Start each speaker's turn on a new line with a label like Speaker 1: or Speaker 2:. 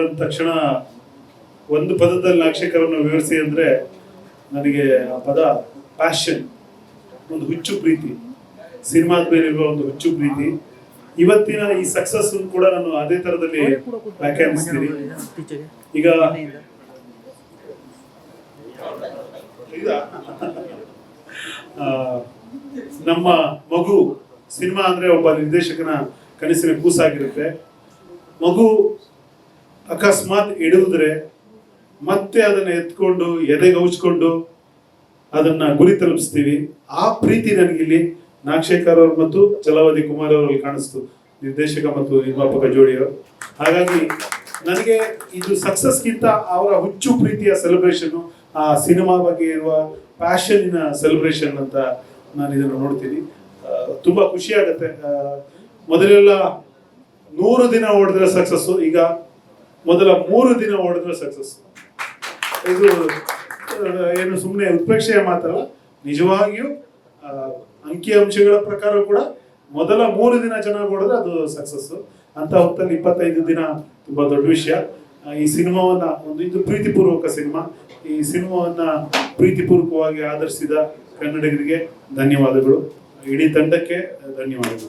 Speaker 1: ಅಂದ ತಕ್ಷಣ ಒಂದು ಪದದಲ್ಲಿ ನಾಗಶೇಖರನ್ನು ವಿವರಿಸಿ ಅಂದರೆ ನನಗೆ ಆ ಪದ ಪ್ಯಾಷನ್, ಒಂದು ಹುಚ್ಚು ಪ್ರೀತಿ, ಸಿನಿಮಾದ ಮೇಲಿರುವ ಒಂದು ಹುಚ್ಚು ಪ್ರೀತಿ. ಇವತ್ತಿನ ಈ ಸಕ್ಸಸ್ ಕೂಡ ನಾನು ಅದೇ ತರದಲ್ಲಿ ವ್ಯಾಖ್ಯಾನಿಸ್ತೀನಿ. ಈಗ ನಮ್ಮ ಮಗು ಸಿನಿಮಾ ಅಂದ್ರೆ ಒಬ್ಬ ನಿರ್ದೇಶಕನ ಕನಸಿನ ಕೂಸಾಗಿರುತ್ತೆ. ಮಗು ಅಕಸ್ಮಾತ್ ಇಡುವುದ್ರೆ ಮತ್ತೆ ಅದನ್ನ ಎತ್ಕೊಂಡು ಎದೆಗೆ ಹೌಚ್ಕೊಂಡು ಅದನ್ನ ಗುರಿ ತಲುಪಿಸ್ತೀವಿ. ಆ ಪ್ರೀತಿ ನನಗಿಲ್ಲಿ ನಾಗಶೇಖರ್ ಅವರು ಮತ್ತು ಛಲವಾದಿ ಕುಮಾರ್ ಅವರಲ್ಲಿ ಕಾಣಿಸ್ತು, ನಿರ್ದೇಶಕ ಮತ್ತು ನಿರ್ಮಾಪಕ ಜೋಡಿಯವರು. ಹಾಗಾಗಿ ನನಗೆ ಇದು ಸಕ್ಸಸ್ಗಿಂತ ಅವರ ಹುಚ್ಚು ಪ್ರೀತಿಯ ಸೆಲೆಬ್ರೇಷನ್, ಆ ಸಿನಿಮಾ ಬಗ್ಗೆ ಇರುವ ಪ್ಯಾಷನ್ನಿನ ಸೆಲೆಬ್ರೇಷನ್ ಅಂತ ನಾನು ಇದನ್ನು ನೋಡ್ತೀನಿ. ತುಂಬಾ ಖುಷಿ ಆಗುತ್ತೆ. ಮೊದಲೆಲ್ಲ 100 ದಿನ ಓಡಿದ್ರೆ ಸಕ್ಸಸ್ಸು, ಈಗ ಮೊದಲ 3 ದಿನ ಓಡಿದ್ರೆ ಸಕ್ಸಸ್. ಇದು ಏನು ಸುಮ್ಮನೆ ಉತ್ಪ್ರೇಕ್ಷೆಯ ಮಾತಲ್ಲ, ನಿಜವಾಗಿಯೂ ಅಂಕಿಅಂಶಗಳ ಪ್ರಕಾರ ಕೂಡ ಮೊದಲ 3 ದಿನ ಚೆನ್ನಾಗಿ ಓಡಿದ್ರೆ ಅದು ಸಕ್ಸಸ್. ಅಂತ ಹೊತ್ತಲ್ಲಿ 25 ದಿನ ತುಂಬಾ ದೊಡ್ಡ ವಿಷಯ. ಈ ಸಿನಿಮಾವನ್ನ ಇದು ಪ್ರೀತಿಪೂರ್ವಕ ಸಿನಿಮಾ. ಈ ಸಿನಿಮಾವನ್ನ ಪ್ರೀತಿಪೂರ್ವಕವಾಗಿ ಆದರಿಸಿದ ಕನ್ನಡಿಗರಿಗೆ ಧನ್ಯವಾದಗಳು, ಇಡೀ ತಂಡಕ್ಕೆ ಧನ್ಯವಾದಗಳು.